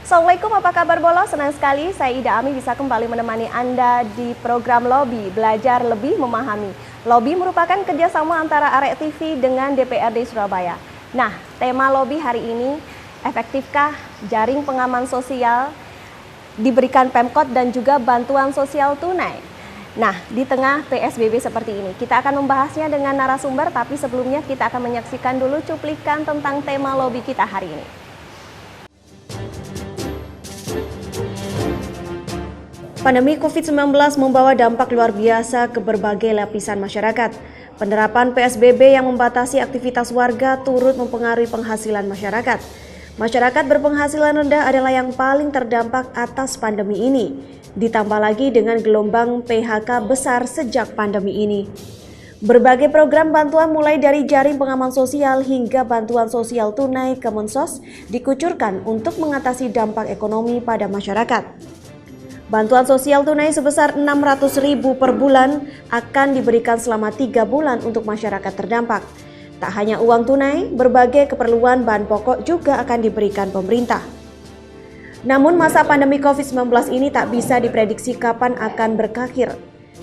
Assalamualaikum, apa kabar Bolo? Senang sekali saya Ida Ami bisa kembali menemani Anda di program Lobby, Belajar Lebih Memahami. Lobby merupakan kerjasama antara Arek TV dengan DPRD Surabaya. Nah, tema Lobby hari ini, efektifkah jaring pengaman sosial diberikan Pemkot dan juga bantuan sosial tunai? Nah, di tengah PSBB seperti ini, kita akan membahasnya dengan narasumber, tapi sebelumnya kita akan menyaksikan dulu cuplikan tentang tema Lobby kita hari ini. Pandemi COVID-19 membawa dampak luar biasa ke berbagai lapisan masyarakat. Penerapan PSBB yang membatasi aktivitas warga turut mempengaruhi penghasilan masyarakat. Masyarakat berpenghasilan rendah adalah yang paling terdampak atas pandemi ini. Ditambah lagi dengan gelombang PHK besar sejak pandemi ini. Berbagai program bantuan mulai dari jaring pengaman sosial hingga bantuan sosial tunai Kemensos dikucurkan untuk mengatasi dampak ekonomi pada masyarakat. Bantuan sosial tunai sebesar Rp600.000 per bulan akan diberikan selama 3 bulan untuk masyarakat terdampak. Tak hanya uang tunai, berbagai keperluan bahan pokok juga akan diberikan pemerintah. Namun masa pandemi COVID-19 ini tak bisa diprediksi kapan akan berakhir.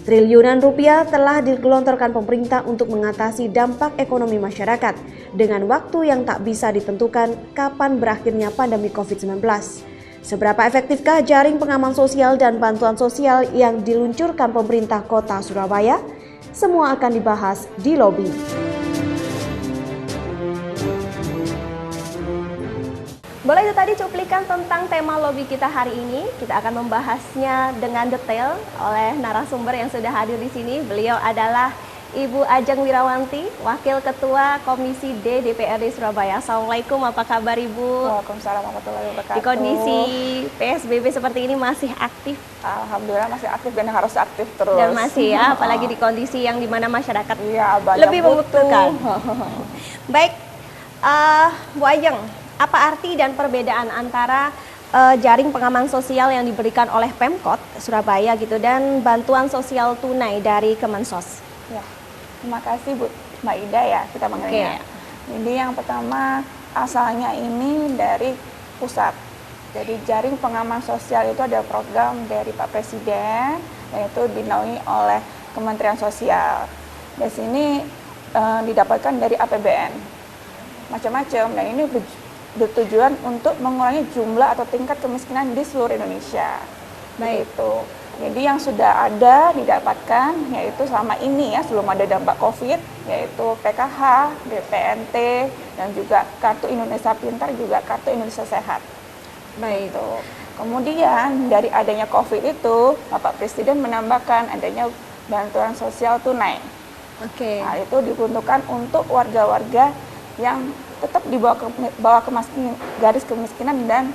Triliunan rupiah telah digelontorkan pemerintah untuk mengatasi dampak ekonomi masyarakat dengan waktu yang tak bisa ditentukan kapan berakhirnya pandemi COVID-19. Seberapa efektifkah jaring pengaman sosial dan bantuan sosial yang diluncurkan pemerintah Kota Surabaya? Semua akan dibahas di Lobby. Boleh itu tadi cuplikan tentang tema Lobby kita hari ini. Kita akan membahasnya dengan detail oleh narasumber yang sudah hadir di sini. Beliau adalah Ibu Ajeng Wirawanti, Wakil Ketua Komisi D DPRD Surabaya. Assalamualaikum, apa kabar Ibu? Waalaikumsalam warahmatullahi wabarakatuh. Di kondisi PSBB seperti ini masih aktif? Alhamdulillah masih aktif dan harus aktif terus. Dan masih ya, apalagi di kondisi yang dimana masyarakat lebih membutuhkan. Baik, Bu Ajeng, apa arti dan perbedaan antara jaring pengaman sosial yang diberikan oleh Pemkot Surabaya gitu dan bantuan sosial tunai dari Kemensos? Ya. Terima kasih Bu Mbak Ida ya, kita mengenalnya. Jadi yang pertama asalnya ini dari pusat. Jadi jaring pengaman sosial itu ada program dari Pak Presiden dan itu dinaungi oleh Kementerian Sosial. Di sini didapatkan dari APBN macam-macam dan ini bertujuan untuk mengurangi jumlah atau tingkat kemiskinan di seluruh Indonesia. Baik. Gitu. Jadi yang sudah ada didapatkan yaitu selama ini ya sebelum ada dampak COVID yaitu PKH, DPNT dan juga Kartu Indonesia Pintar juga Kartu Indonesia Sehat. Baik. Gitu. Kemudian dari adanya COVID itu Bapak Presiden menambahkan adanya bantuan sosial tunai. Oke. Nah, itu diperuntukkan untuk warga-warga yang tetap di bawah garis kemiskinan dan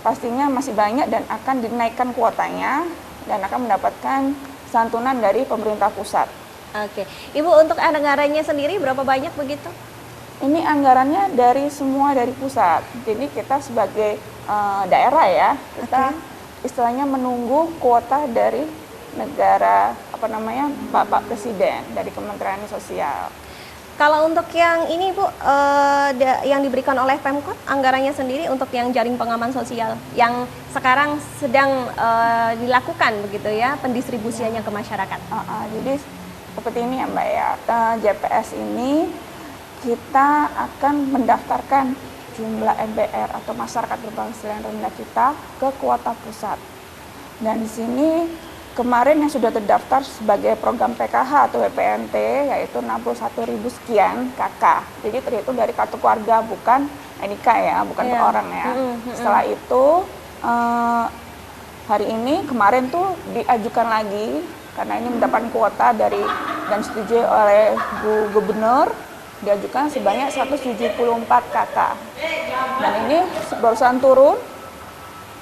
pastinya masih banyak dan akan dinaikkan kuotanya dan akan mendapatkan santunan dari pemerintah pusat. Oke, Ibu untuk anggarannya sendiri berapa banyak begitu? Ini anggarannya dari semua dari pusat. Jadi kita sebagai daerah ya, kita istilahnya menunggu kuota dari negara Bapak Presiden dari Kementerian Sosial. Kalau untuk yang ini Bu, yang diberikan oleh Pemkot, anggarannya sendiri untuk yang jaring pengaman sosial yang sekarang sedang dilakukan begitu ya, pendistribusiannya ke masyarakat. Jadi seperti ini ya Mbak ya, JPS ini kita akan mendaftarkan jumlah MBR atau masyarakat berpenghasilan rendah kita ke kuota pusat. Dan di sini kemarin yang sudah terdaftar sebagai program PKH atau WPNT yaitu 61.000 sekian KK. Jadi terhitung dari kartu keluarga bukan NIK ya, bukan per orang ya. Setelah itu hari ini kemarin tuh diajukan lagi karena ini mendapatkan kuota dari dan disetujui oleh Bu Gubernur diajukan sebanyak 174 KK. Dan ini barusan turun.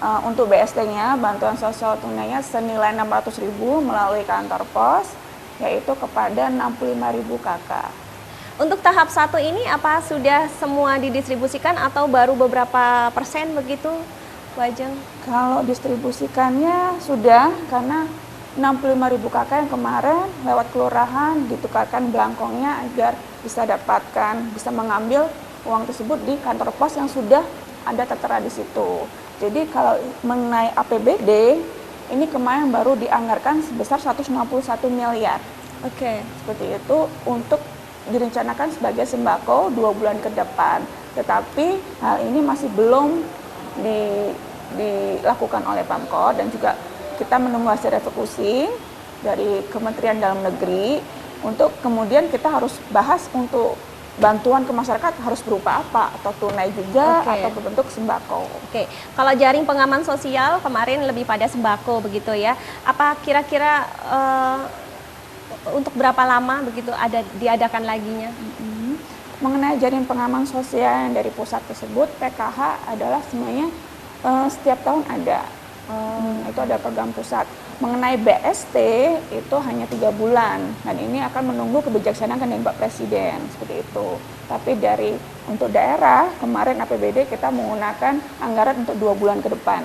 Untuk BST-nya, bantuan sosial tunainya senilai 600.000 melalui kantor pos, yaitu kepada 65.000 KK. Untuk tahap 1 ini apa sudah semua didistribusikan atau baru beberapa persen begitu, Bu Ajeng? Kalau distribusikannya sudah, karena 65.000 KK yang kemarin lewat kelurahan ditukarkan belangkongnya agar bisa mengambil uang tersebut di kantor pos yang sudah ada tertera di situ. Jadi kalau mengenai APBD, ini kemarin baru dianggarkan sebesar 161 miliar. Oke. Seperti itu untuk direncanakan sebagai sembako 2 bulan ke depan. Tetapi hal ini masih belum dilakukan oleh Pemkot, dan juga kita menunggu hasil refleksi dari Kementerian Dalam Negeri untuk kemudian kita harus bahas untuk bantuan ke masyarakat harus berupa apa, atau tunai juga atau berbentuk sembako. Oke, kalau jaring pengaman sosial kemarin lebih pada sembako begitu ya. Apa kira-kira untuk berapa lama begitu diadakan laginya? Mengenai jaring pengaman sosial yang dari pusat tersebut, PKH adalah semuanya setiap tahun ada. Itu ada program pusat. Mengenai BST itu hanya 3 bulan, dan ini akan menunggu kebijaksanaan dari Pak Presiden, seperti itu. Tapi untuk daerah kemarin APBD kita menggunakan anggaran untuk 2 bulan ke depan.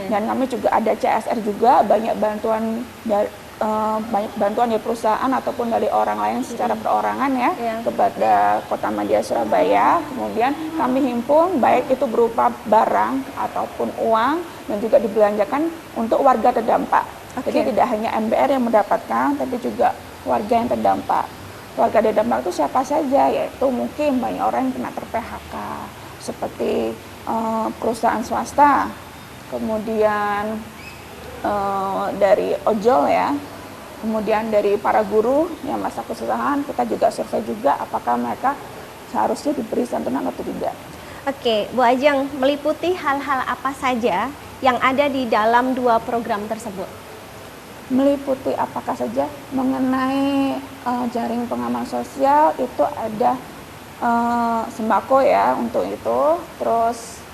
Dan kami juga ada CSR juga, banyak bantuan dari perusahaan ataupun dari orang lain secara perorangan ya kepada Kota Madya Surabaya. Kemudian kami himpun baik itu berupa barang ataupun uang, dan juga dibelanjakan untuk warga terdampak. Jadi tidak hanya MBR yang mendapatkan, tapi juga warga yang terdampak. Warga terdampak itu siapa saja, yaitu mungkin banyak orang yang kena ter-PHK, seperti perusahaan swasta, kemudian dari ojol ya, kemudian dari para guru yang masa kesusahan. Kita juga survei juga apakah mereka seharusnya diberi santunan atau tidak. Oke, Bu Ajeng, meliputi hal-hal apa saja yang ada di dalam 2 program tersebut? Meliputi apakah saja? Mengenai jaring pengaman sosial itu ada sembako ya untuk itu, terus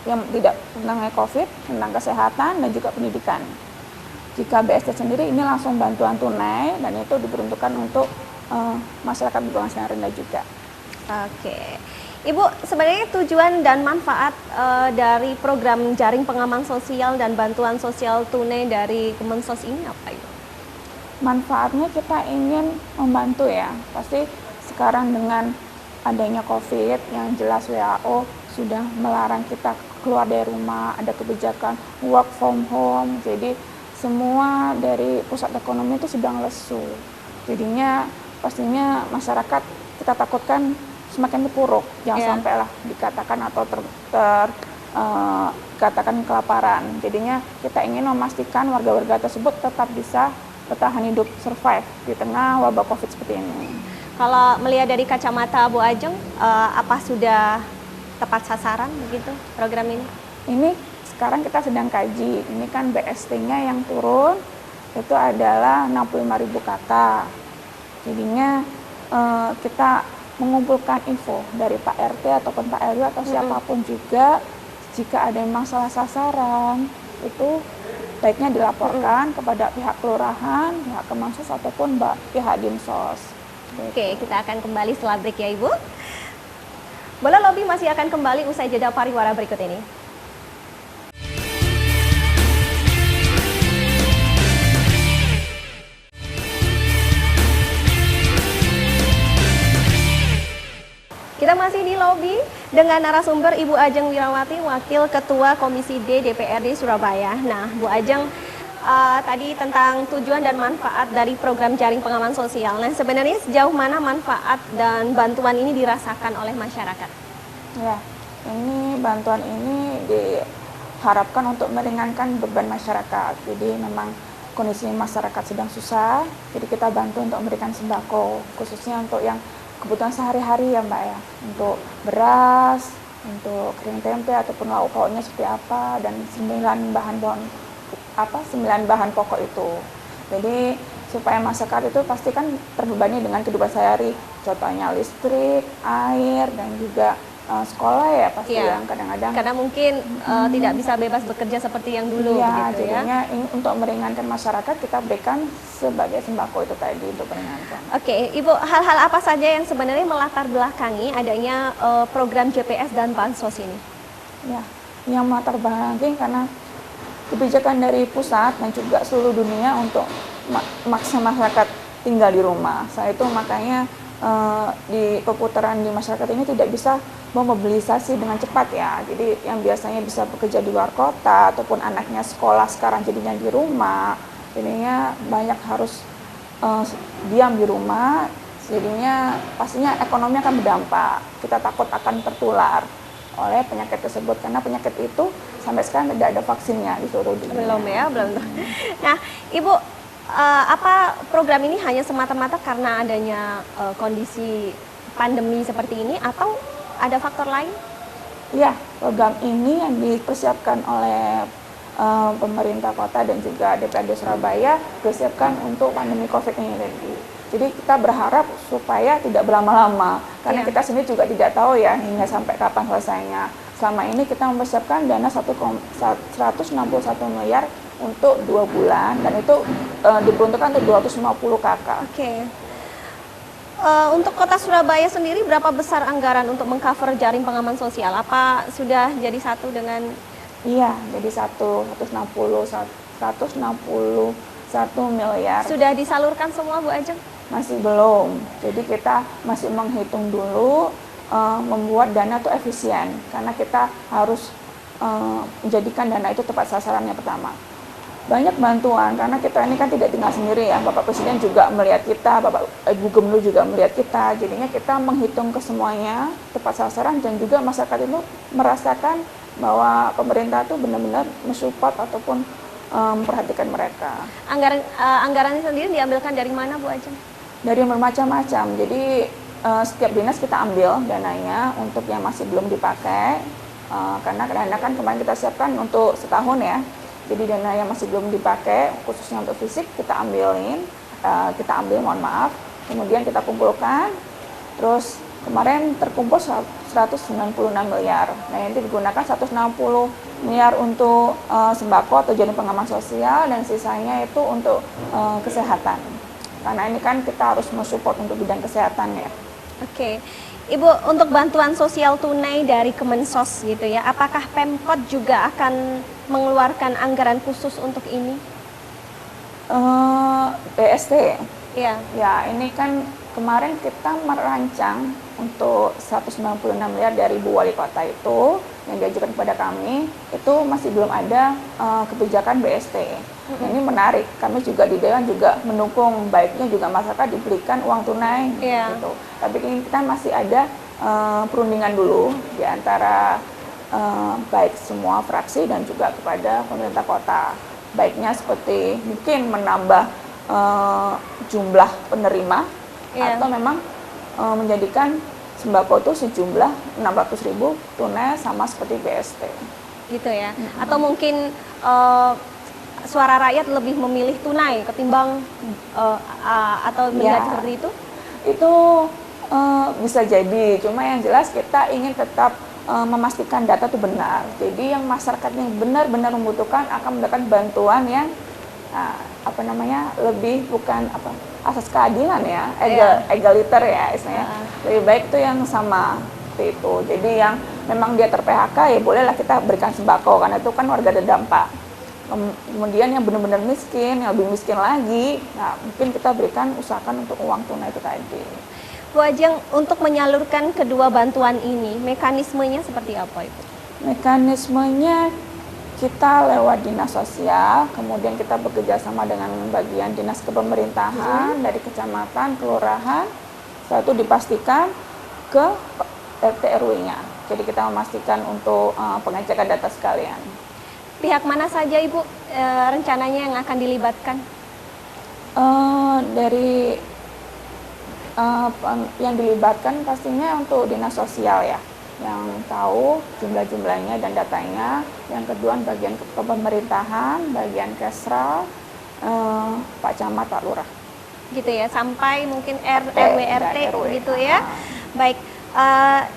yang tidak tentang COVID, tentang kesehatan, dan juga pendidikan. Jika BST sendiri ini langsung bantuan tunai, dan itu diperuntukkan untuk masyarakat berpenghasilan rendah juga. Oke, Ibu, sebenarnya tujuan dan manfaat dari program jaring pengaman sosial dan bantuan sosial tunai dari Kemensos ini apa Ibu? Manfaatnya kita ingin membantu ya, pasti sekarang dengan adanya COVID yang jelas WHO sudah melarang kita keluar dari rumah, ada kebijakan work from home, jadi semua dari pusat ekonomi itu sedang lesu. Jadinya pastinya masyarakat kita takutkan semakin terpuruk, jangan sampailah dikatakan atau dikatakan kelaparan. Jadinya kita ingin memastikan warga-warga tersebut tetap bisa bertahan hidup, survive di tengah wabah COVID seperti ini. Kalau melihat dari kacamata Bu Ajeng, apa sudah tepat sasaran begitu program ini? Ini sekarang kita sedang kaji. Ini kan BST-nya yang turun itu adalah 65.000 kata. Jadinya kita mengumpulkan info dari Pak RT ataupun Pak RW atau siapapun juga, jika ada memang salah sasaran itu baiknya dilaporkan kepada pihak kelurahan, pihak Kemensos ataupun pihak Dinsos. Oke, kita akan kembali setelah break ya Ibu. Bola Lobby masih akan kembali usai jeda pariwara berikut ini. Kita masih di lobby dengan narasumber Ibu Ajeng Wirawati, Wakil Ketua Komisi D DPRD Surabaya. Nah, Bu Ajeng, tadi tentang tujuan dan manfaat dari program jaring pengaman sosial. Nah, sebenarnya sejauh mana manfaat dan bantuan ini dirasakan oleh masyarakat? Ya, ini bantuan ini diharapkan untuk meringankan beban masyarakat. Jadi memang kondisi masyarakat sedang susah, jadi kita bantu untuk memberikan sembako, khususnya untuk yang kebutuhan sehari-hari ya Mbak ya, untuk beras, untuk kering tempe ataupun lauk pauknya seperti apa, dan 9 bahan pokok itu. Jadi supaya masyarakat itu pasti kan terbebani dengan kehidupan sehari, contohnya listrik, air, dan juga sekolah ya pasti yang kadang-kadang karena mungkin tidak bisa bebas bekerja seperti yang dulu begitu jadinya untuk meringankan masyarakat kita berikan sebagai sembako itu tadi untuk meringankan. Oke, Ibu, hal-hal apa saja yang sebenarnya melatar belakangi adanya program JPS dan Bansos ini? Ya, yang melatar belakangi karena kebijakan dari pusat dan juga seluruh dunia untuk maksa masyarakat tinggal di rumah. Saat itu makanya di perputaran di masyarakat ini tidak bisa memobilisasi dengan cepat ya. Jadi yang biasanya bisa bekerja di luar kota ataupun anaknya sekolah sekarang jadinya di rumah, jadinya banyak harus diam di rumah, jadinya pastinya ekonomi akan berdampak. Kita takut akan tertular oleh penyakit tersebut karena penyakit itu sampai sekarang tidak ada vaksinnya di seluruh dunia. Belum ya, belum. Nah, Ibu, apa program ini hanya semata-mata karena adanya kondisi pandemi seperti ini atau ada faktor lain? Iya, program ini yang dipersiapkan oleh pemerintah kota dan juga DPRD Surabaya dipersiapkan untuk pandemi COVID ini. Jadi kita berharap supaya tidak berlama-lama karena kita sendiri juga tidak tahu ya hingga sampai kapan selesainya. Selama ini kita mempersiapkan dana 161 miliar untuk 2 bulan dan itu diperuntukkan untuk 250 KK. Oke. Untuk kota Surabaya sendiri berapa besar anggaran untuk mengcover jaring pengaman sosial? Apa sudah jadi satu dengan? Iya, jadi 161 miliar. Sudah disalurkan semua, Bu Ajeng? Masih belum. Jadi kita masih menghitung dulu, membuat dana itu efisien karena kita harus menjadikan dana itu tepat sasarannya pertama. Banyak bantuan karena kita ini kan tidak tinggal sendiri ya, Bapak Presiden juga melihat kita, Bapak Ibu Gubernur juga melihat kita, jadinya kita menghitung ke semuanya tepat sasaran dan juga masyarakat itu merasakan bahwa pemerintah itu benar-benar mensupport ataupun memperhatikan mereka. Anggarannya sendiri diambilkan dari mana, Bu Ajeng? Dari bermacam-macam, jadi setiap dinas kita ambil dananya untuk yang masih belum dipakai, karena dana kan kemarin kita siapkan untuk setahun ya. Jadi dana yang masih belum dipakai, khususnya untuk fisik, kita ambil, mohon maaf, kemudian kita kumpulkan, terus kemarin terkumpul 196 miliar. Nah, ini digunakan 160 miliar untuk sembako atau jaring pengaman sosial dan sisanya itu untuk kesehatan. Karena ini kan kita harus mensupport untuk bidang kesehatan ya. Oke. Ibu, untuk bantuan sosial tunai dari Kemensos gitu ya, apakah Pemkot juga akan mengeluarkan anggaran khusus untuk ini? BST. Iya. Ya, ini kan kemarin kita merancang untuk 196 miliar dari Bu Wali Kota itu yang diajukan kepada kami, itu masih belum ada kebijakan BST. Nah, ini menarik, kami juga di Dewan juga mendukung baiknya juga masyarakat diberikan uang tunai gitu. Tapi ini kita masih ada perundingan dulu di antara baik semua fraksi dan juga kepada pemerintah kota. Baiknya seperti mungkin menambah jumlah penerima atau memang menjadikan sembako itu sejumlah 600.000 tunai sama seperti BST. Gitu ya. Atau mungkin suara rakyat lebih memilih tunai ketimbang atau melihat seperti itu? Itu bisa jadi, cuma yang jelas kita ingin tetap memastikan data itu benar. Jadi yang masyarakat yang benar-benar membutuhkan akan mendapatkan bantuan yang lebih bukan asas keadilan ya, egaliter ya istilahnya. Lebih baik itu yang sama seperti itu. Jadi yang memang dia ter-PHK ya bolehlah kita berikan sembako karena itu kan warga terdampak. Kemudian yang benar-benar miskin, yang lebih miskin lagi, nah mungkin kita berikan usahakan untuk uang tunai itu tadi. Bu Ajeng, untuk menyalurkan kedua bantuan ini, mekanismenya seperti apa Ibu? Mekanismenya kita lewat dinas sosial, kemudian kita bekerja sama dengan bagian dinas kepemerintahan dari kecamatan, kelurahan, setelah itu dipastikan ke RT RW-nya. Jadi kita memastikan untuk pengecekan data sekalian. Pihak mana saja Ibu rencananya yang akan dilibatkan? Yang dilibatkan pastinya untuk dinas sosial ya, yang tahu jumlah-jumlahnya dan datanya. Yang kedua bagian kepemerintahan, bagian Kesra, Pak Camat, Pak Lurah. Gitu ya, sampai mungkin RW RT gitu ya. Baik.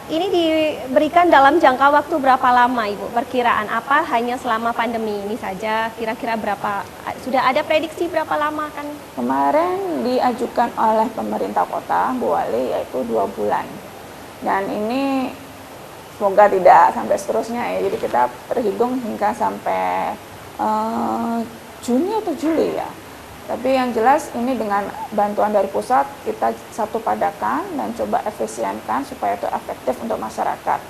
Ini diberikan dalam jangka waktu berapa lama Ibu? Perkiraan apa hanya selama pandemi ini saja? Kira-kira berapa? Sudah ada prediksi berapa lama kan? Kemarin diajukan oleh pemerintah kota, Bu Wali, yaitu 2 bulan. Dan ini semoga tidak sampai seterusnya ya. Jadi kita terhitung hingga sampai Juni atau Juli ya. Tapi yang jelas ini dengan bantuan dari pusat kita satu padakan dan coba efisienkan supaya itu efektif untuk masyarakat.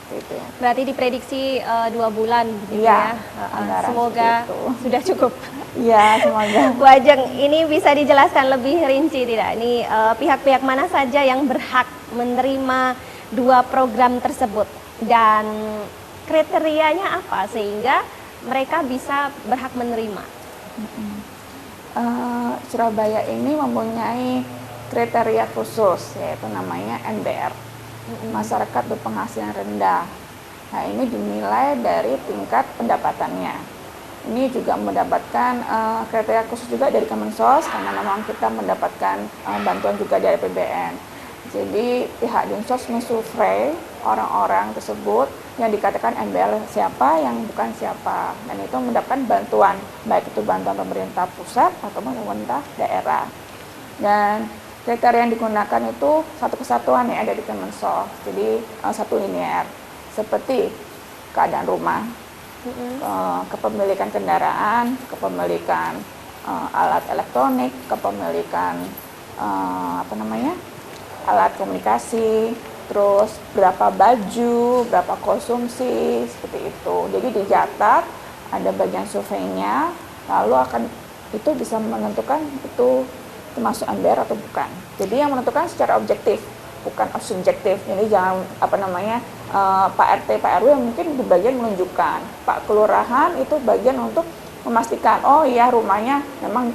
Gitu. Berarti diprediksi 2 bulan gitu Iya, ya. anggaran Semoga seperti itu. sudah cukup. Iya, semoga. Bu Ajeng, ini bisa dijelaskan lebih rinci tidak? Ini pihak-pihak mana saja yang berhak menerima 2 program tersebut dan kriterianya apa sehingga mereka bisa berhak menerima? Surabaya ini mempunyai kriteria khusus yaitu namanya NBR, masyarakat berpenghasilan rendah. Nah, ini dinilai dari tingkat pendapatannya. Ini juga mendapatkan kriteria khusus juga dari Kemensos karena memang kita mendapatkan bantuan juga dari APBN. Jadi pihak Dinsos mensurvei orang-orang tersebut yang dikatakan NBL siapa, yang bukan siapa, dan itu mendapatkan bantuan, baik itu bantuan pemerintah pusat atau pemerintah daerah. Dan kriteria yang digunakan itu satu kesatuan yang ada di Kemensos, jadi satu linear, seperti keadaan rumah, kepemilikan kendaraan, kepemilikan alat elektronik, kepemilikan alat komunikasi, terus berapa baju, berapa konsumsi, seperti itu. Jadi dicatat, ada bagian surveinya, lalu akan itu bisa menentukan itu termasuk NBR atau bukan. Jadi yang menentukan secara objektif, bukan subjektif. Jadi jangan Pak RT, Pak RW mungkin di bagian menunjukkan, Pak Kelurahan itu bagian untuk memastikan, oh iya rumahnya memang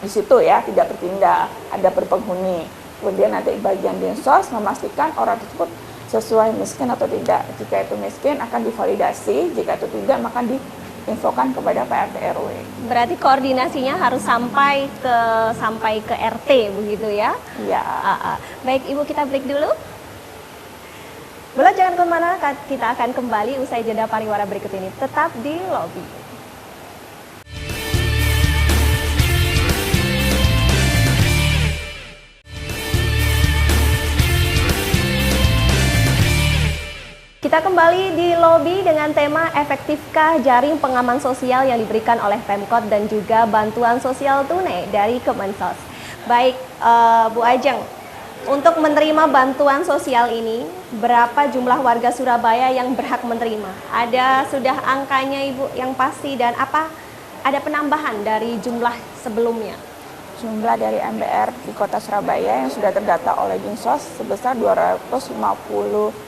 di situ ya tidak berpindah, ada berpenghuni. Kemudian nanti bagian Dinsos memastikan orang tersebut sesuai miskin atau tidak. Jika itu miskin akan divalidasi, jika itu tidak maka diinfokan kepada Pak RT RW. Berarti koordinasinya harus sampai ke RT begitu ya? Iya. Baik Ibu, kita break dulu. Boleh jangan kemana, kita akan kembali usai jeda pariwara berikut ini. Tetap di Lobi. Kita kembali di Lobi dengan tema efektifkah jaring pengaman sosial yang diberikan oleh Pemkot dan juga bantuan sosial tunai dari Kemensos. Baik Bu Ajeng, untuk menerima bantuan sosial ini, berapa jumlah warga Surabaya yang berhak menerima? Ada sudah angkanya Ibu yang pasti dan apa ada penambahan dari jumlah sebelumnya? Jumlah dari MBR di Kota Surabaya yang sudah terdata oleh Dinsos sebesar 255.000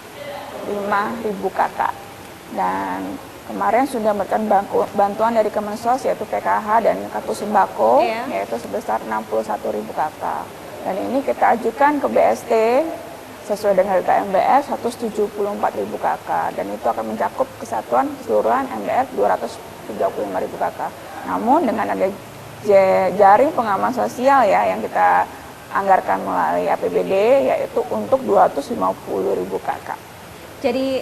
kakak, dan kemarin sudah memberikan bantuan dari Kemensos yaitu PKH dan kartu sembako yaitu sebesar 61.000 kakak, dan ini kita ajukan ke BST sesuai dengan data MBR 174.000 kakak, dan itu akan mencakup kesatuan keseluruhan MBR 235.000 kakak. Namun dengan ada jaring pengaman sosial ya yang kita anggarkan melalui APBD yaitu untuk 250.000 kakak. Jadi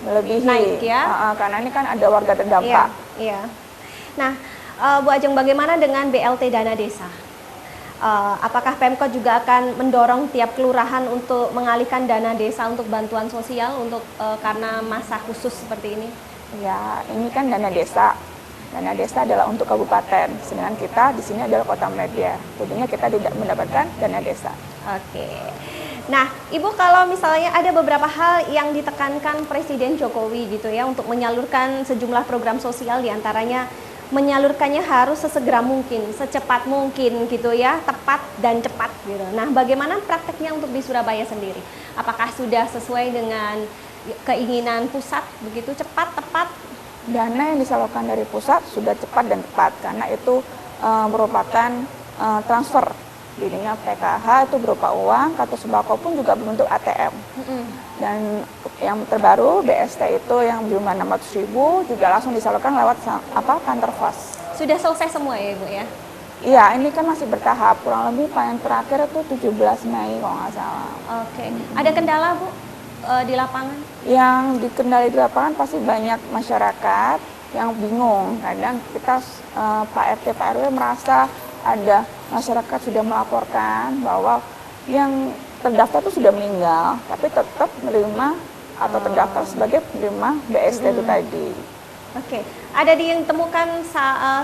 melebihi naik ya? Karena ini kan ada warga terdampak. Iya. Nah, Bu Ajeng, bagaimana dengan BLT dana desa? Apakah Pemkot juga akan mendorong tiap kelurahan untuk mengalihkan dana desa untuk bantuan sosial untuk karena masa khusus seperti ini? Ya, ini kan dana desa. Dana desa adalah untuk kabupaten, sedangkan kita di sini adalah kota media. Tentunya kita tidak mendapatkan dana desa. Oke. Nah, Ibu, kalau misalnya ada beberapa hal yang ditekankan Presiden Jokowi gitu ya untuk menyalurkan sejumlah program sosial, diantaranya menyalurkannya harus sesegera mungkin, secepat mungkin gitu ya, tepat dan cepat gitu. Nah, bagaimana prakteknya untuk di Surabaya sendiri? Apakah sudah sesuai dengan keinginan pusat begitu cepat, tepat? Dana yang disalurkan dari pusat sudah cepat dan tepat karena itu merupakan transfer. Jadinya PKH itu berupa uang, kartu sembako pun juga berbentuk ATM. Dan yang terbaru BST itu yang jumlah 600.000 juga langsung disalurkan lewat kantor pos. Sudah selesai semua ya Ibu ya? Iya, ini kan masih bertahap. Kurang lebih yang terakhir itu 17 Mei kalau nggak salah. Oke. Ada kendala Bu di lapangan? Yang dikendali di lapangan pasti banyak masyarakat yang bingung. Kadang kita Pak RT, Pak RW merasa ada masyarakat sudah melaporkan bahwa yang terdaftar itu sudah meninggal, tapi tetap menerima atau terdaftar sebagai penerima BST itu tadi. Oke. Ada ditemukan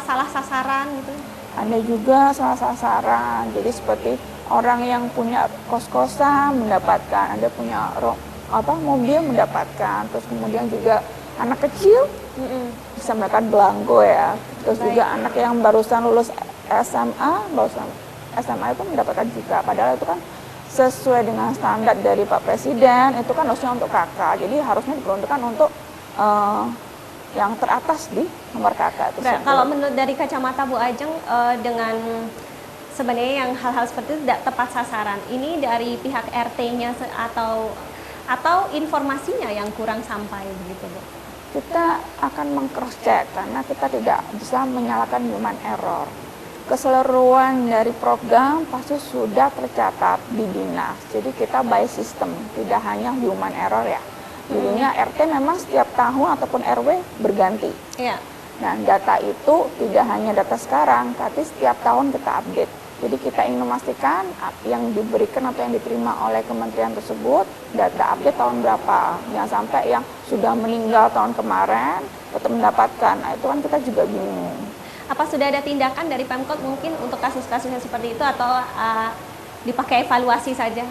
salah sasaran gitu? Ada juga salah sasaran, jadi seperti orang yang punya kos-kosan mendapatkan, ada punya mobil mendapatkan, terus kemudian juga anak kecil bisa mendapatkan belangko ya, terus juga anak yang barusan lulus SMA itu mendapatkan juga, padahal itu kan sesuai dengan standar dari Pak Presiden, itu kan harusnya untuk kakak, jadi harusnya diperuntukkan untuk yang teratas di nomor kakak. Kalau menurut dari kacamata Bu Ajeng, dengan sebenarnya yang hal-hal seperti itu tidak tepat sasaran, ini dari pihak RT-nya atau informasinya yang kurang sampai begitu Bu? Kita akan meng-cross check karena kita tidak bisa menyalahkan human error. Keseluruhan dari program pasti sudah tercatat di dinas, jadi kita by system, tidak hanya human error ya. Dulunya RT memang setiap tahun ataupun RW berganti. Iya. Nah, data itu tidak hanya data sekarang, tapi setiap tahun kita update. Jadi kita ingin memastikan yang diberikan atau yang diterima oleh kementerian tersebut, data update tahun berapa. Jangan sampai yang sudah meninggal tahun kemarin tetap mendapatkan. Nah, itu kan kita juga bingung. Apa sudah ada tindakan dari Pemkot mungkin untuk kasus-kasus yang seperti itu, atau dipakai evaluasi saja?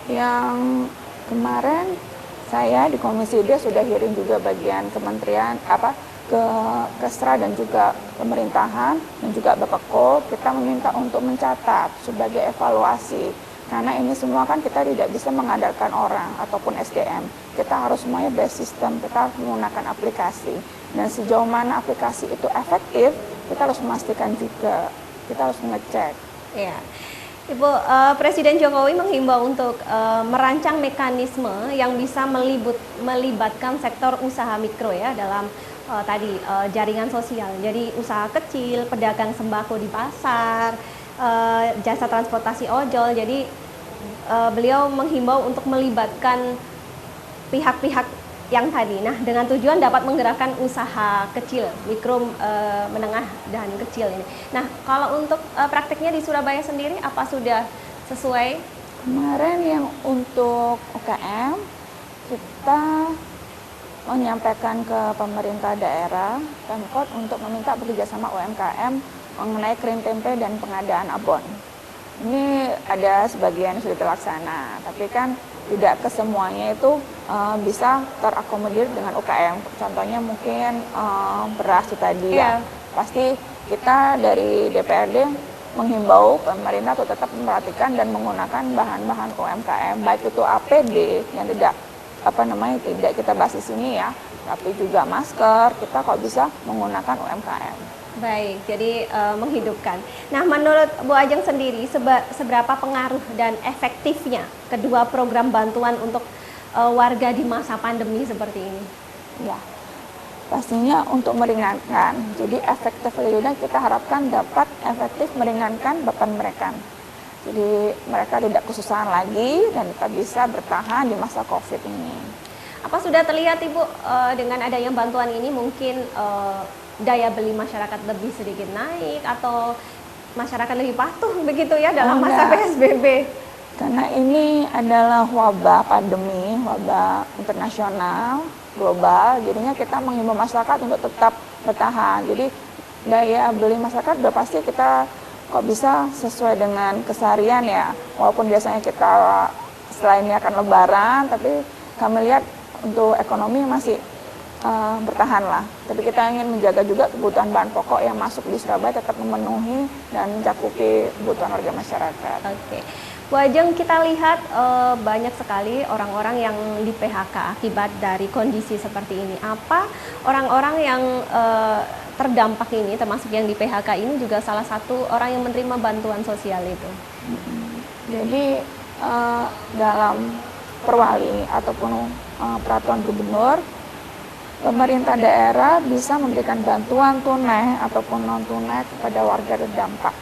Yang kemarin saya di Komisi D sudah hearing juga bagian kementerian ke Kesra dan juga pemerintahan dan juga Bapak Ko, kita meminta untuk mencatat sebagai evaluasi karena ini semua kan kita tidak bisa mengandalkan orang ataupun SDM, kita harus semuanya based system, kita harus menggunakan aplikasi dan sejauh mana aplikasi itu efektif kita harus memastikan juga, kita harus mengecek. Iya. Ibu, Presiden Jokowi menghimbau untuk merancang mekanisme yang bisa melibatkan sektor usaha mikro ya dalam jaringan sosial. Jadi usaha kecil, pedagang sembako di pasar, jasa transportasi ojol. Jadi beliau menghimbau untuk melibatkan pihak-pihak yang tadi. Nah, dengan tujuan dapat menggerakkan usaha kecil, mikro, menengah, dan kecil ini. Nah, kalau untuk praktiknya di Surabaya sendiri, apa sudah sesuai? Kemarin yang untuk UKM, kita menyampaikan ke pemerintah daerah, Pemkot, untuk meminta bekerjasama UMKM mengenai krim tempe dan pengadaan abon. Ini ada sebagian sudah terlaksana, tapi kan tidak kesemuanya itu bisa terakomodir dengan UKM. Contohnya mungkin beras itu tadi ya. Pasti kita dari DPRD menghimbau pemerintah untuk tetap memperhatikan dan menggunakan bahan-bahan UMKM, baik itu APD yang tidak tidak kita bahas di sini ya, tapi juga masker, kita kok bisa menggunakan UMKM. Baik, jadi menghidupkan. Nah, menurut Bu Ajeng sendiri, seberapa pengaruh dan efektifnya kedua program bantuan untuk warga di masa pandemi seperti ini? Ya, pastinya untuk meringankan. Jadi efektifnya kita harapkan dapat efektif meringankan beban mereka. Jadi mereka tidak kesusahan lagi dan kita bisa bertahan di masa COVID ini. Apa sudah terlihat Ibu dengan adanya bantuan ini mungkin daya beli masyarakat lebih sedikit naik atau masyarakat lebih patuh begitu ya dalam masa PSBB? Karena ini adalah wabah pandemi, wabah internasional, global, jadinya kita menghimbau masyarakat untuk tetap bertahan. Jadi daya beli masyarakat udah pasti kita kok bisa sesuai dengan keseharian ya, walaupun biasanya kita setelah ini akan lebaran, tapi kami lihat untuk ekonomi masih bertahan lah. Tapi kita ingin menjaga juga kebutuhan bahan pokok yang masuk di Surabaya tetap memenuhi dan mencakupi kebutuhan warga masyarakat. Oke. Bu Ajeng, kita lihat banyak sekali orang-orang yang di PHK akibat dari kondisi seperti ini. Apa orang-orang yang terdampak ini, termasuk yang di PHK ini juga salah satu orang yang menerima bantuan sosial itu? Jadi dalam perwali ataupun peraturan gubernur, pemerintah daerah bisa memberikan bantuan tunai ataupun non tunai kepada warga terdampak.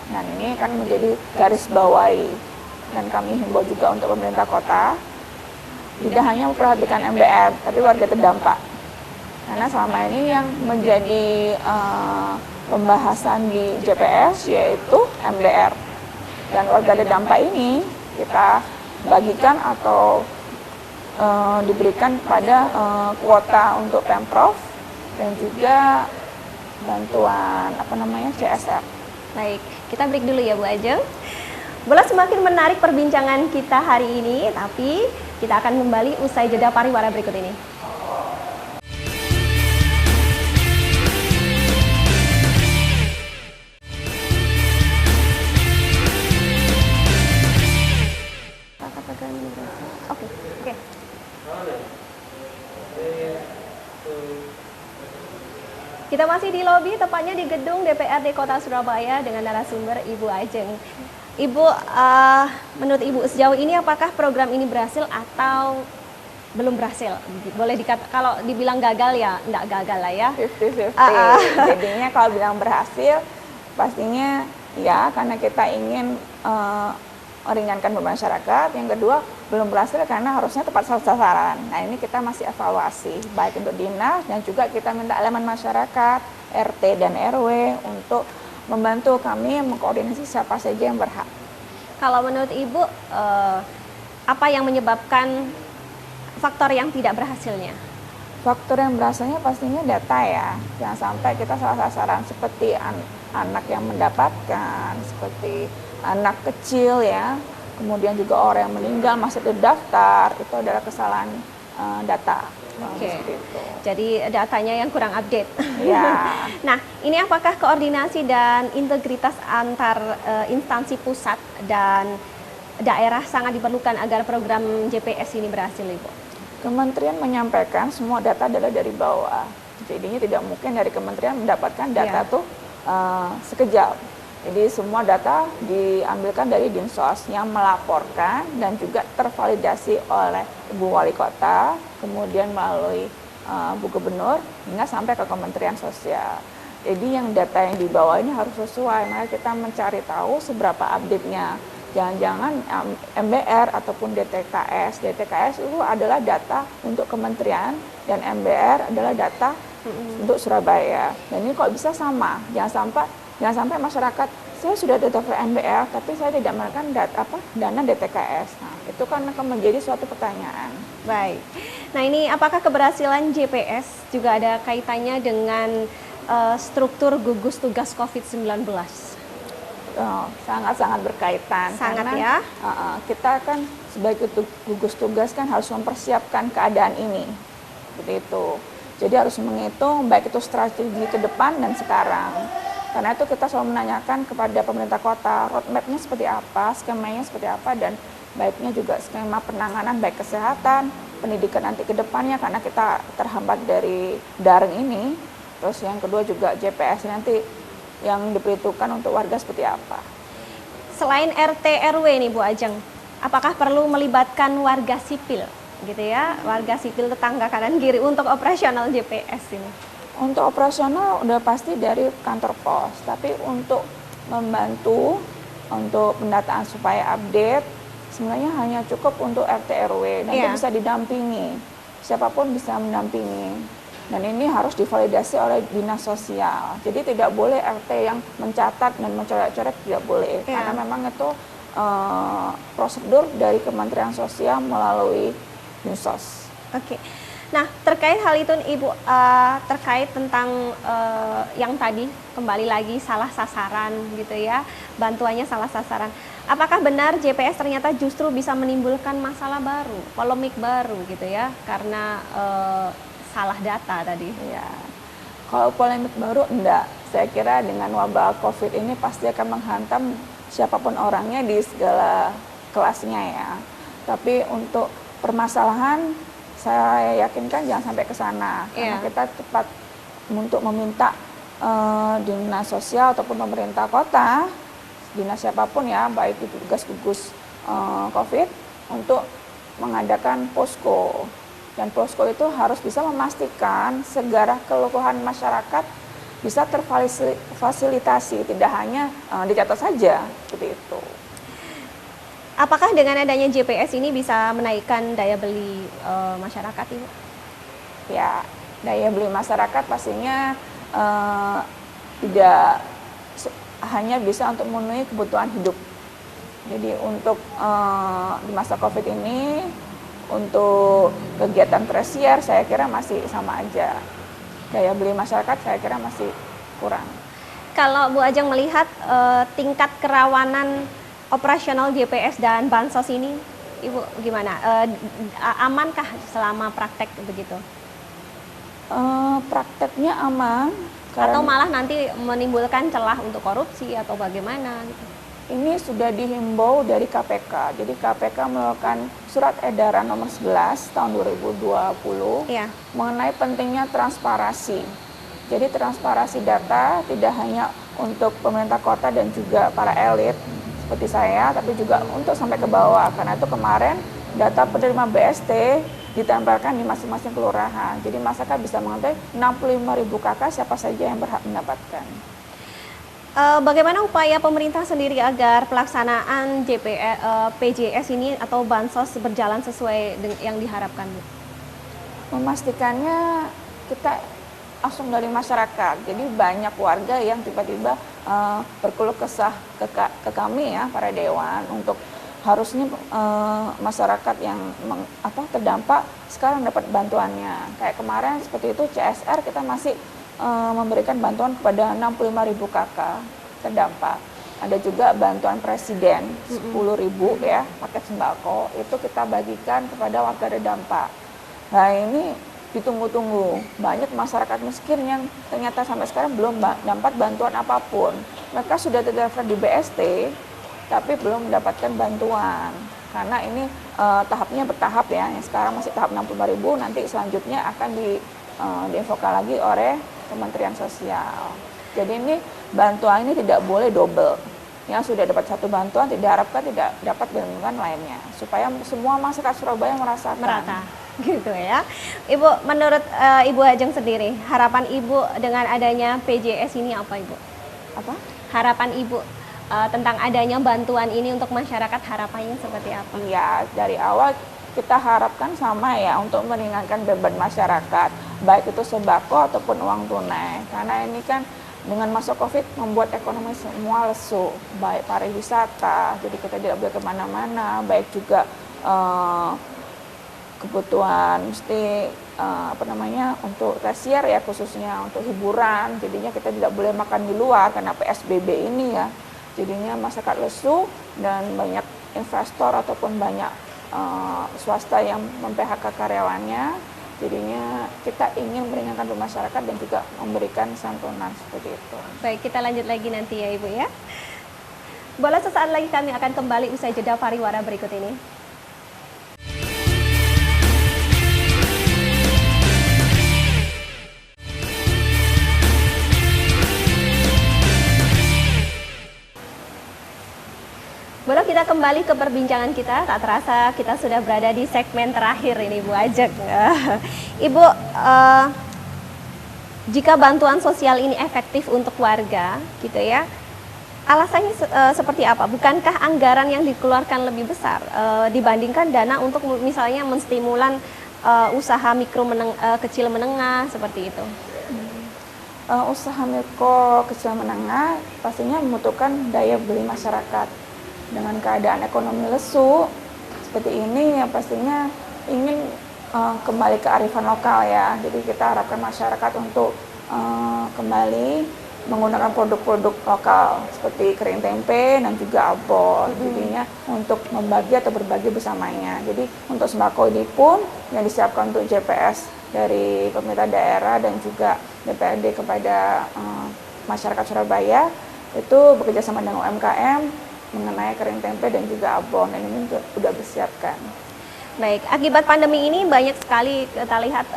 Nah, ini kan menjadi garis bawahi dan kami himbau juga untuk pemerintah kota tidak hanya memperhatikan MBR tapi warga terdampak. Karena selama ini yang menjadi pembahasan di JPS yaitu MDR. Dan warga terdampak ini kita bagikan atau diberikan pada kuota untuk Pemprov dan juga bantuan CSR. Baik, kita break dulu ya Bu Ajeng. Bola semakin menarik perbincangan kita hari ini, tapi kita akan kembali usai jeda pariwara berikut ini. Oke. Kita masih di lobi, tepatnya di gedung DPRD Kota Surabaya dengan narasumber Ibu Ajeng. Ibu, menurut Ibu sejauh ini apakah program ini berhasil atau belum berhasil? Boleh dikata, kalau dibilang gagal ya enggak gagal lah ya. 50-50. Jadinya kalau bilang berhasil, pastinya ya karena kita ingin meringankan beban masyarakat. Yang kedua, belum berhasil karena harusnya tepat sasaran. Nah, ini kita masih evaluasi, baik untuk dinas dan juga kita minta elemen masyarakat, RT dan RW untuk membantu kami mengkoordinasi siapa saja yang berhak. Kalau menurut Ibu, apa yang menyebabkan faktor yang tidak berhasilnya? Faktor yang berhasilnya pastinya data ya. Jangan sampai kita salah sasaran seperti anak yang mendapatkan, seperti anak kecil ya, kemudian juga orang yang meninggal masih terdaftar, itu adalah kesalahan data. Oke. Jadi datanya yang kurang update. Ya. Nah, ini apakah koordinasi dan integritas antar instansi pusat dan daerah sangat diperlukan agar program JPS ini berhasil, Ibu? Kementerian menyampaikan semua data adalah dari bawah. Jadinya tidak mungkin dari kementerian mendapatkan data tuh sekejap. Jadi semua data diambilkan dari Dinsos yang melaporkan dan juga tervalidasi oleh Ibu Wali Kota, kemudian melalui Bu Gubernur hingga sampai ke Kementerian Sosial. Jadi yang data yang dibawa ini harus sesuai, maka kita mencari tahu seberapa update-nya. Jangan-jangan MBR ataupun DTKS. DTKS itu adalah data untuk kementerian dan MBR adalah data untuk Surabaya. Dan ini kok bisa sama? Jangan sampai masyarakat, saya sudah daftar MBR, tapi saya tidak mendapatkan dana DTKS. Nah, itu kan akan menjadi suatu pertanyaan. Baik. Nah, ini apakah keberhasilan JPS juga ada kaitannya dengan struktur gugus tugas COVID-19? Sangat-sangat berkaitan. Sangat karena, ya. Kita kan sebagai gugus tugas kan harus mempersiapkan keadaan ini. Seperti itu. Jadi harus menghitung baik itu strategi ke depan dan sekarang. Karena itu kita selalu menanyakan kepada pemerintah kota, roadmap-nya seperti apa, skemanya seperti apa, dan baiknya juga skema penanganan baik kesehatan, pendidikan nanti ke depannya karena kita terhambat dari daring ini. Terus yang kedua juga JPS nanti yang diperhitungkan untuk warga seperti apa. Selain RT RW nih Bu Ajeng, apakah perlu melibatkan warga sipil gitu ya, warga sipil tetangga kanan kiri untuk operasional JPS ini? Untuk operasional udah pasti dari kantor pos, tapi untuk membantu untuk pendataan supaya update sebenarnya hanya cukup untuk RT RW dan itu bisa didampingi, siapapun bisa mendampingi. Dan ini harus divalidasi oleh dinas sosial. Jadi tidak boleh RT yang mencatat dan mencoret-coret, tidak boleh. Karena memang itu prosedur dari Kementerian Sosial melalui Dinsos. Oke. Nah, terkait hal itu Ibu, terkait tentang yang tadi kembali lagi salah sasaran gitu ya, bantuannya salah sasaran. Apakah benar JPS ternyata justru bisa menimbulkan masalah baru, polemik baru gitu ya, karena salah data tadi? Ya, kalau polemik baru enggak. Saya kira dengan wabah COVID ini pasti akan menghantam siapapun orangnya di segala kelasnya ya. Tapi untuk permasalahan saya yakinkan jangan sampai ke sana, karena kita tepat untuk meminta dinas sosial ataupun pemerintah kota, dinas siapapun ya, baik itu gugus COVID, untuk mengadakan posko. Dan posko itu harus bisa memastikan segala keluhan masyarakat bisa terfasilitasi, tidak hanya dicatat saja, seperti itu. Apakah dengan adanya JPS ini bisa menaikkan daya beli masyarakat, Ibu? Ya, daya beli masyarakat pastinya tidak hanya bisa untuk memenuhi kebutuhan hidup. Jadi untuk di masa COVID ini, untuk kegiatan tersier saya kira masih sama aja. Daya beli masyarakat saya kira masih kurang. Kalau Bu Ajeng melihat tingkat kerawanan operasional JPS dan bansos ini, Ibu gimana? Amankah selama praktek begitu? Prakteknya aman. Atau malah nanti menimbulkan celah untuk korupsi atau bagaimana gitu? Ini sudah dihimbau dari KPK. Jadi KPK melakukan surat edaran nomor 11 tahun 2020 Iya. mengenai pentingnya transparansi. Jadi transparansi data tidak hanya untuk pemerintah kota dan juga para elit seperti saya, tapi juga untuk sampai ke bawah. Karena itu kemarin data penerima BST ditempelkan di masing-masing kelurahan. Jadi masyarakat bisa mengetahui 65.000 KK siapa saja yang berhak mendapatkan. Bagaimana upaya pemerintah sendiri agar pelaksanaan PJS ini atau bansos berjalan sesuai yang diharapkan, Bu? Memastikannya kita langsung dari masyarakat. Jadi banyak warga yang tiba-tiba berkeluh kesah ke kami ya, para dewan, untuk harusnya masyarakat yang terdampak sekarang dapat bantuannya. Kayak kemarin seperti itu CSR kita masih memberikan bantuan kepada 65.000 KK terdampak. Ada juga bantuan presiden 10.000 ya, paket sembako itu kita bagikan kepada warga terdampak. Nah ini ditunggu-tunggu, banyak masyarakat miskin yang ternyata sampai sekarang belum dapat bantuan apapun. Mereka sudah terdaftar di BST tapi belum mendapatkan bantuan. Karena ini tahapnya bertahap ya, yang sekarang masih tahap 65.000, nanti selanjutnya akan diinfokan lagi oleh Kementerian Sosial. Jadi ini bantuan ini tidak boleh double. Yang sudah dapat satu bantuan tidak diharapkan tidak dapat bantuan lainnya, supaya semua masyarakat Surabaya merasakan. Merata, gitu ya. Ibu, menurut Ibu Ajeng sendiri, harapan Ibu dengan adanya PJS ini apa, Ibu? Apa? Harapan Ibu tentang adanya bantuan ini untuk masyarakat, harapannya seperti apa? Ya, dari awal kita harapkan sama ya, untuk meringankan beban masyarakat, baik itu sembako ataupun uang tunai. Karena ini kan dengan masa COVID membuat ekonomi semua lesu, baik pariwisata, jadi kita tidak boleh kemana-mana, baik juga kebutuhan mesti untuk tersier ya, khususnya untuk hiburan. Jadinya kita tidak boleh makan di luar karena PSBB ini ya. Jadinya masyarakat lesu dan banyak investor ataupun banyak swasta yang mem-PHK karyawannya. Jadinya kita ingin meringankan masyarakat dan juga memberikan santunan seperti itu. Baik, kita lanjut lagi nanti ya Ibu ya. Boleh sesaat lagi kami akan kembali usai jeda pariwara berikut ini. Boleh kita kembali ke perbincangan kita, tak terasa kita sudah berada di segmen terakhir ini Bu Ajeng. Ibu, jika bantuan sosial ini efektif untuk warga gitu ya, alasannya seperti apa? Bukankah anggaran yang dikeluarkan lebih besar dibandingkan dana untuk misalnya menstimulan usaha mikro kecil menengah seperti itu? Usaha mikro kecil menengah pastinya membutuhkan daya beli masyarakat. Dengan keadaan ekonomi lesu seperti ini ya, pastinya ingin kembali ke arifan lokal ya. Jadi kita harapkan masyarakat untuk kembali menggunakan produk-produk lokal seperti kering tempe dan juga abon. Jadinya untuk membagi atau berbagi bersamanya. Jadi untuk sembako ini pun yang disiapkan untuk JPS dari pemerintah daerah dan juga DPRD kepada masyarakat Surabaya itu bekerja sama dengan UMKM mengenai kering tempe dan juga abon, dan ini sudah disiapkan. Baik, akibat pandemi ini banyak sekali kita lihat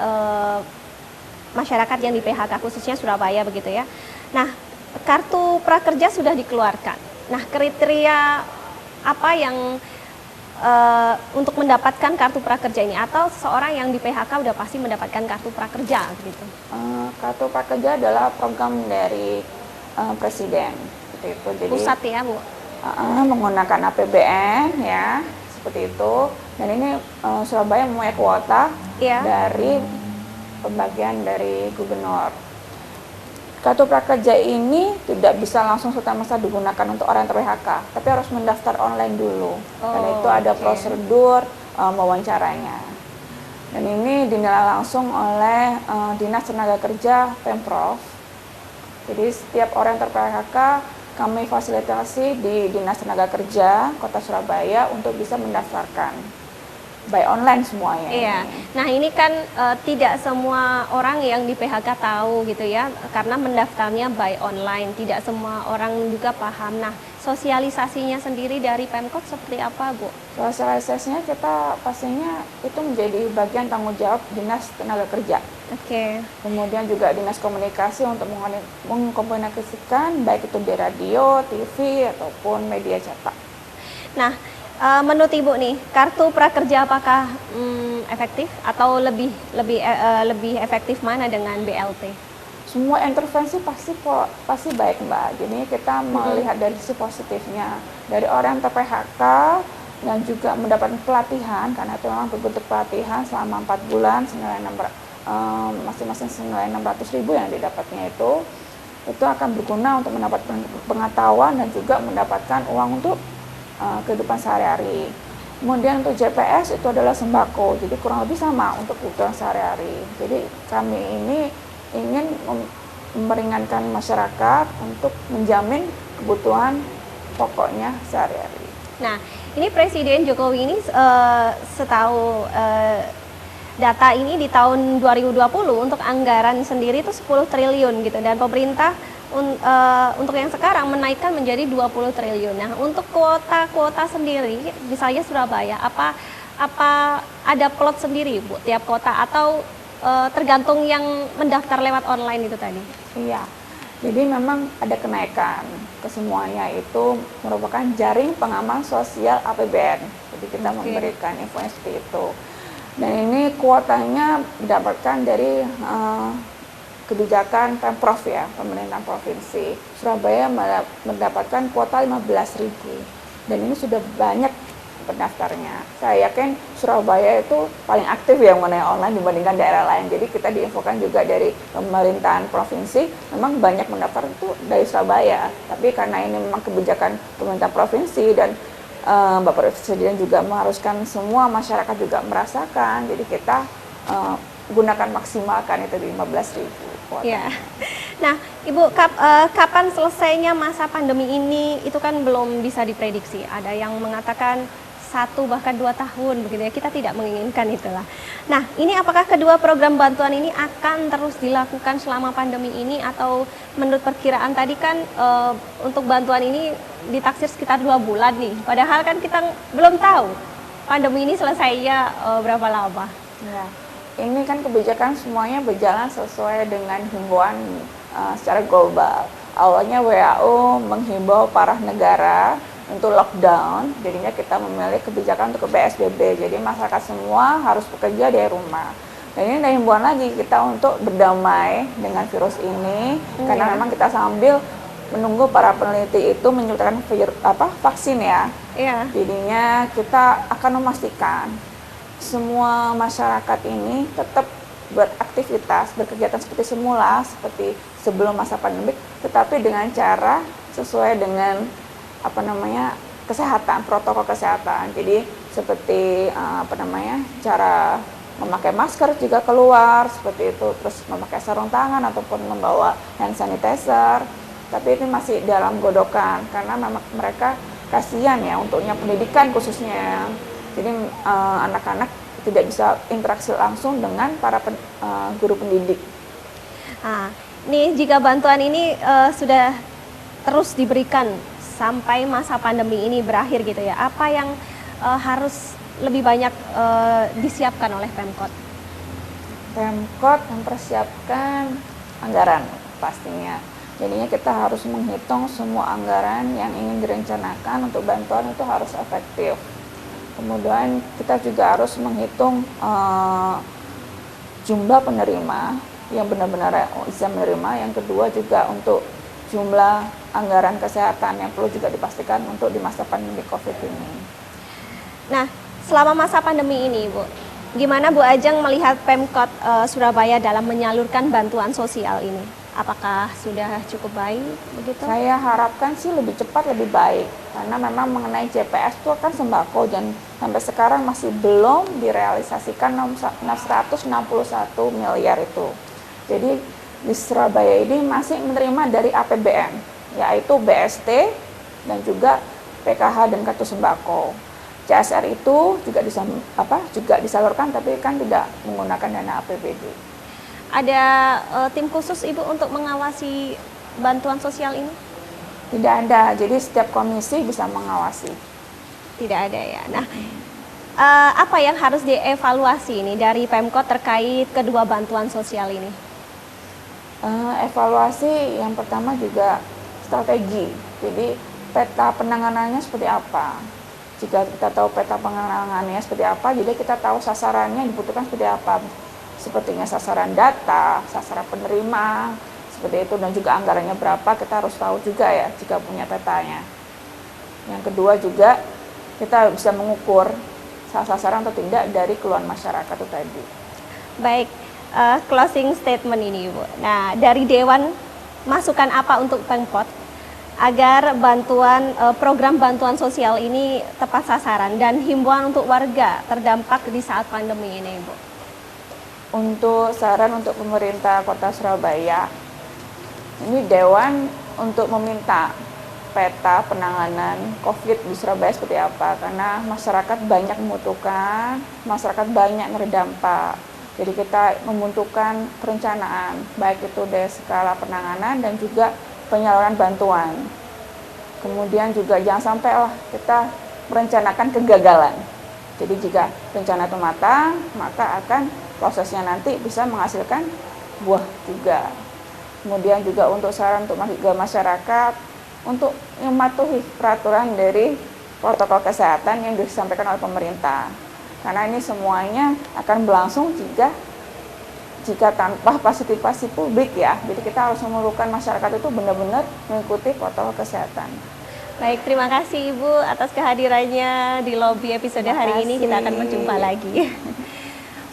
masyarakat yang di PHK, khususnya Surabaya begitu ya. Nah, kartu prakerja sudah dikeluarkan. Nah, kriteria apa yang untuk mendapatkan kartu prakerja ini, atau seseorang yang di PHK udah pasti mendapatkan kartu prakerja begitu? Kartu prakerja adalah program dari Presiden, seperti itu. Jadi Pusat ya Bu? Menggunakan APBN ya, seperti itu. Dan ini Surabaya mempunyai kuota dari pembagian dari gubernur. Kartu prakerja ini tidak bisa langsung serta-merta digunakan untuk orang yang ter-PHK, tapi harus mendaftar online dulu. Dan itu ada prosedur mewawancaranya. Dan ini dinilai langsung oleh Dinas Tenaga Kerja Pemprov. Jadi setiap orang yang ter-PHK kami fasilitasi di Dinas Tenaga Kerja Kota Surabaya untuk bisa mendaftarkan by online semuanya. Iya. Nah ini kan tidak semua orang yang di PHK tahu gitu ya, karena mendaftarnya by online. Tidak semua orang juga paham. Nah sosialisasinya sendiri dari Pemkot seperti apa, Bu? Sosialisasinya kita pastinya itu menjadi bagian tanggung jawab Dinas Tenaga Kerja. Oke. Kemudian juga Dinas Komunikasi untuk mengkomunikasikan baik itu di radio, TV ataupun media cetak. Nah, menurut Ibu nih, kartu prakerja apakah efektif atau lebih efektif mana dengan BLT? Semua intervensi pasti baik, Mbak. Jadi kita melihat dari sisi positifnya. Dari orang yang ter-PHK dan juga mendapatkan pelatihan, karena itu memang berbentuk pelatihan selama 4 bulan senilai masing-masing senilai 600.000 yang didapatnya itu akan berguna untuk mendapatkan pengetahuan dan juga mendapatkan uang untuk kehidupan sehari-hari. Kemudian untuk JPS itu adalah sembako, jadi kurang lebih sama untuk kebutuhan sehari-hari. Jadi kami ini ingin meringankan masyarakat untuk menjamin kebutuhan pokoknya sehari-hari. Nah, ini Presiden Jokowi ini setahu data ini di tahun 2020 untuk anggaran sendiri itu 10 triliun gitu, dan pemerintah untuk yang sekarang menaikkan menjadi 20 triliun. Nah, untuk kuota sendiri misalnya Surabaya, apa ada plot sendiri, Bu, tiap kota, atau tergantung yang mendaftar lewat online itu tadi? Iya, jadi memang ada kenaikan. Kesemuanya itu merupakan jaring pengaman sosial APBN. Jadi kita memberikan info seperti itu. Dan ini kuotanya didapatkan dari kebijakan Pemprov ya, pemerintahan provinsi. Surabaya mendapatkan kuota 15.000. Dan ini sudah banyak pendaftarnya. Saya yakin Surabaya itu paling aktif yang mengenai online dibandingkan daerah lain. Jadi kita diinfokan juga dari pemerintahan provinsi, memang banyak mendaftar itu dari Surabaya. Tapi karena ini memang kebijakan pemerintah provinsi dan Bapak Presiden juga mengharuskan semua masyarakat juga merasakan. Jadi kita gunakan maksimalkan itu di 15.000. Ya. Nah, Ibu, kapan selesainya masa pandemi ini itu kan belum bisa diprediksi. Ada yang mengatakan 1 bahkan 2 tahun begitu ya. Kita tidak menginginkan itulah. Nah, ini apakah kedua program bantuan ini akan terus dilakukan selama pandemi ini, atau menurut perkiraan tadi kan untuk bantuan ini ditaksir sekitar 2 bulan nih. Padahal kan kita belum tahu pandemi ini selesainya berapa lama. Ya. Ini kan kebijakan semuanya berjalan sesuai dengan himbauan secara global. Awalnya WHO menghimbau para negara untuk lockdown, jadinya kita memilih kebijakan untuk ke PSBB. Jadi masyarakat semua harus bekerja dari rumah. Dan ini ada himbauan lagi kita untuk berdamai dengan virus ini, karena memang kita sambil menunggu para peneliti itu menciptakan vaksin ya. Iya. Jadinya kita akan memastikan semua masyarakat ini tetap beraktivitas, berkegiatan seperti semula, seperti sebelum masa pandemik, tetapi dengan cara sesuai dengan kesehatan, protokol kesehatan. Jadi seperti cara memakai masker jika keluar, seperti itu, terus memakai sarung tangan ataupun membawa hand sanitizer. Tapi ini masih dalam godokan karena memang mereka kasihan ya untuknya pendidikan khususnya. Jadi anak-anak tidak bisa interaksi langsung dengan para guru pendidik. Nah, nih jika bantuan ini sudah terus diberikan sampai masa pandemi ini berakhir gitu ya, apa yang harus lebih banyak disiapkan oleh Pemkot? Pemkot mempersiapkan anggaran pastinya. Jadinya kita harus menghitung semua anggaran yang ingin direncanakan untuk bantuan itu harus efektif. Kemudian kita juga harus menghitung jumlah penerima yang benar-benar bisa menerima. Yang kedua juga untuk jumlah anggaran kesehatan yang perlu juga dipastikan untuk di masa pandemi COVID ini. Nah, selama masa pandemi ini, Bu, gimana Bu Ajeng melihat Pemkot Surabaya dalam menyalurkan bantuan sosial ini? Apakah sudah cukup baik begitu? Saya harapkan sih lebih cepat lebih baik, karena memang mengenai JPS itu kan sembako dan sampai sekarang masih belum direalisasikan 161 miliar itu. Jadi di Surabaya ini masih menerima dari APBN, yaitu BST dan juga PKH dan kartu sembako. CSR itu juga disalurkan, tapi kan tidak menggunakan dana APBD. Ada tim khusus Ibu untuk mengawasi bantuan sosial ini? Tidak ada, jadi setiap komisi bisa mengawasi. Tidak ada ya. Nah, apa yang harus dievaluasi ini dari Pemkot terkait kedua bantuan sosial ini? Evaluasi yang pertama juga strategi. Jadi peta penanganannya seperti apa. Jika kita tahu peta penanganannya seperti apa, jadi kita tahu sasarannya dibutuhkan seperti apa. Sepertinya sasaran data, sasaran penerima, seperti itu, dan juga anggarannya berapa, kita harus tahu juga ya jika punya petanya. Yang kedua juga kita bisa mengukur sasaran atau tidak dari keluhan masyarakat itu tadi. Baik, closing statement ini Ibu. Nah, dari Dewan masukan apa untuk Pemkot agar program bantuan sosial ini tepat sasaran dan himbauan untuk warga terdampak di saat pandemi ini Ibu? Untuk saran untuk pemerintah Kota Surabaya, ini Dewan untuk meminta peta penanganan COVID di Surabaya seperti apa, karena masyarakat banyak membutuhkan, masyarakat banyak terdampak. Jadi kita membutuhkan perencanaan, baik itu dari skala penanganan dan juga penyaluran bantuan. Kemudian juga jangan sampai kita merencanakan kegagalan. Jadi jika rencana itu matang, maka akan prosesnya nanti bisa menghasilkan buah juga. Kemudian juga untuk saran untuk masyarakat, untuk mematuhi peraturan dari protokol kesehatan yang disampaikan oleh pemerintah. Karena ini semuanya akan berlangsung jika tanpa partisipasi publik ya. Jadi kita harus memerlukan masyarakat itu benar-benar mengikuti protokol kesehatan. Baik, terima kasih Ibu atas kehadirannya di Lobby episode hari ini. Kita akan berjumpa lagi.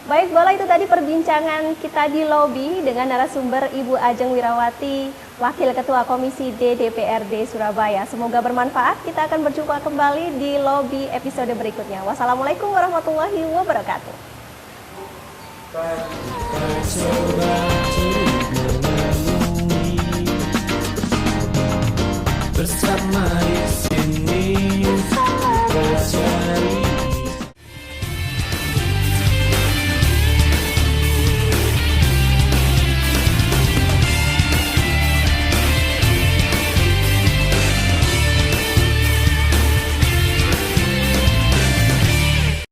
Baik, bola itu tadi perbincangan kita di Lobby dengan narasumber Ibu Ajeng Wirawati, Wakil Ketua Komisi D DPRD Surabaya. Semoga bermanfaat. Kita akan berjumpa kembali di Lobby episode berikutnya. Wassalamualaikum warahmatullahi wabarakatuh.